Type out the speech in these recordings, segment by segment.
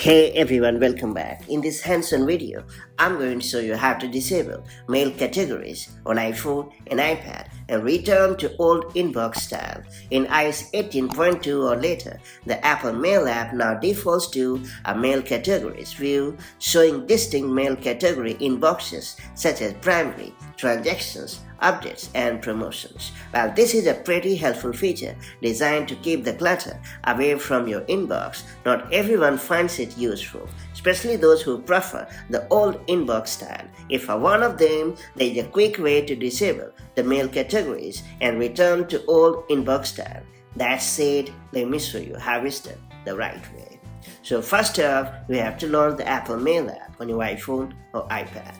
Hey everyone, welcome back. In this hands-on video, I'm going to show you how to disable mail categories on iPhone and iPad and return to old inbox style. In iOS 18.2 or later, the Apple Mail app now defaults to a mail categories view showing distinct mail category inboxes such as primary, transactions, updates and promotions. While this is a pretty helpful feature designed to keep the clutter away from your inbox, not everyone finds it useful, especially those who prefer the old inbox style. If for one of them, there is a quick way to disable the mail categories and return to old inbox style. That said, let me show you how it's done the right way. So first off, we have to launch the Apple Mail app on your iPhone or iPad.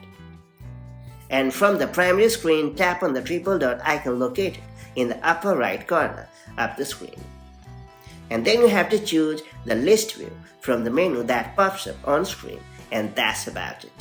And from the primary screen, tap on the triple dot icon located in the upper right corner of the screen. And then you have to choose the list view from the menu that pops up on screen, and that's about it.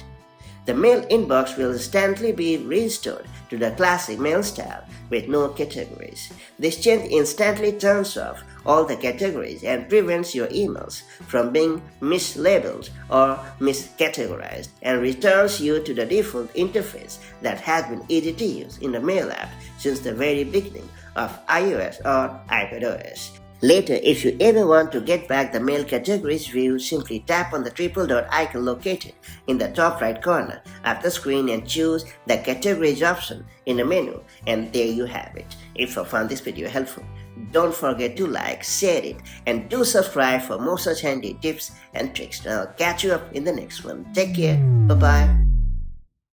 The mail inbox will instantly be restored to the classic mail style with no categories. This change instantly turns off all the categories and prevents your emails from being mislabeled or miscategorized and returns you to the default interface that has been easy to use in the mail app since the very beginning of iOS or iPadOS. Later, if you ever want to get back the mail categories view, simply tap on the triple dot icon located in the top right corner of the screen and choose the categories option in the menu, and there you have it. If you found this video helpful, don't forget to like, share it, and do subscribe for more such handy tips and tricks. I'll catch you up in the next one. Take care. Bye-bye.